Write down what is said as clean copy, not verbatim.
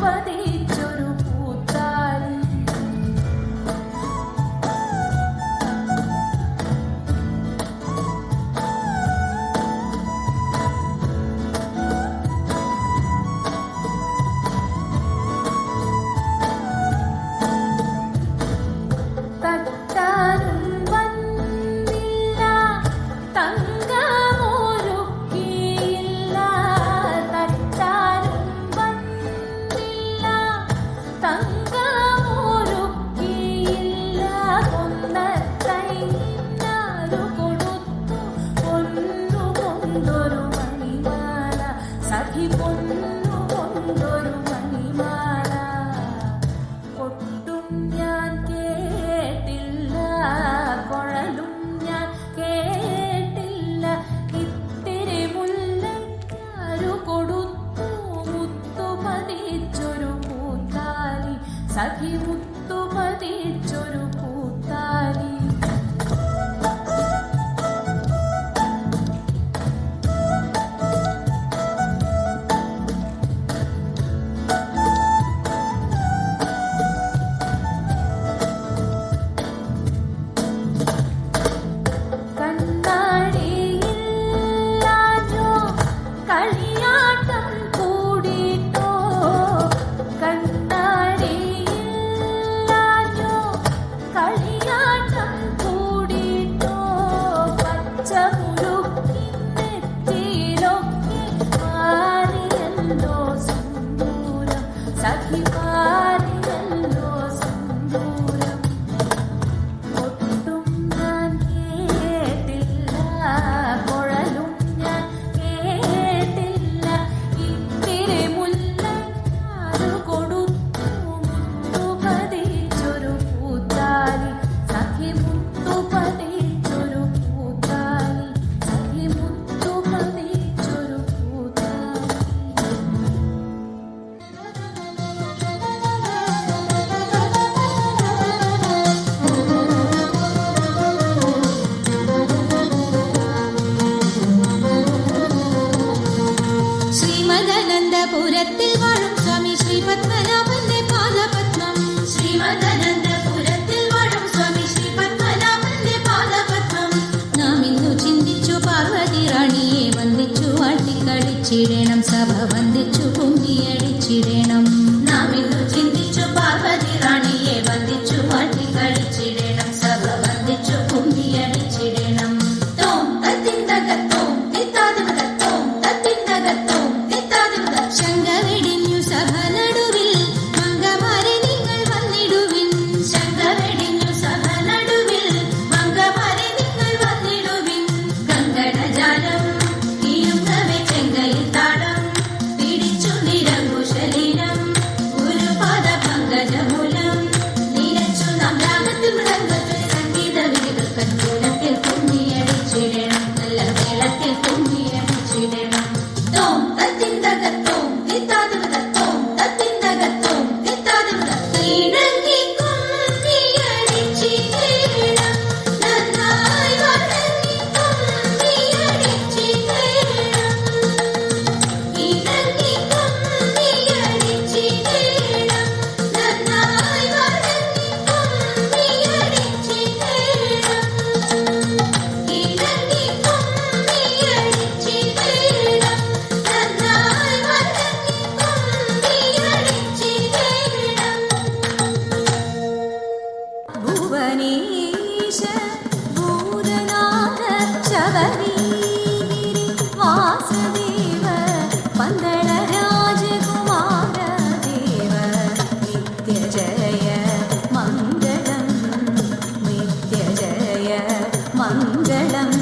പതിച്ചൊരു പൂത്താലി. സഖി മുത്തു പതിച്ചൊരു പൂത്താലി. ശ്രീമദനന്തപുരത്തിൽ വാഴും സ്വാമി ശ്രീ പത്മനാഭന്റെ പാദപത്മം. ശ്രീമദനന്തപുരത്തിൽ വാഴും സ്വാമി ശ്രീ പത്മനാഭന്റെ പാദപത്മം. നാം ഇന്നു ചിന്തിച്ചു പാർവതി റാണിയെ വന്ദിച്ചു വാഴ്ത്തിക്കളിച്ചിടണം, സഭ വന്ദിച്ചു കുമ്മിയടിച്ചിടണം. നാം ഇന്നു ചിന്തിച്ചു പാർവതി റാണിയെ വന്ദിച്ചു വാഴ്ത്തിക്കളിച്ചിടണം, സഭ വന്ദിച്ചു കുമ്മിയടിച്ചിടണം. തോം തത്തിന്തകത്തോം തിത്താതിമകത്തോം തത്തിന്തകത്തോം ശങ്കവെടിഞ്ഞു സഭ നടുവിൽ മംഗമാരെ നിങ്ങൾ വന്നിടുവിൻ. ശങ്കവെടിഞ്ഞു സഭ നടുവിൽ മംഗമാരെ നിങ്ങൾ വന്നിടുവിൻ. കങ്കണജാലം തീരുന്നവെ ചെങ്കയിൽ താളം പിടിച്ചു നിരങ്കുശലീനം ഗുരുപാദ പങ്കജമൂലം നിരച്ചു നാം രാഗത്തിൽ മൃദംഗത്തിൽ സംഗീത വിധികൾ കൺകൂലത്തിൽ കുമ്മിയടിച്ചിടണം, നല്ല മേളത്തിൽ കുമ്മിയടിച്ചിടണം. തോം തത്തിന്തകത്തോം ഭുവനേശ ഭൂതനാഥ ശബരീഗിരി വാസുദേവ പന്തള രാജകുമാര ദേവ നിത്യജയ മംഗളം നിത്യജയ മംഗളം.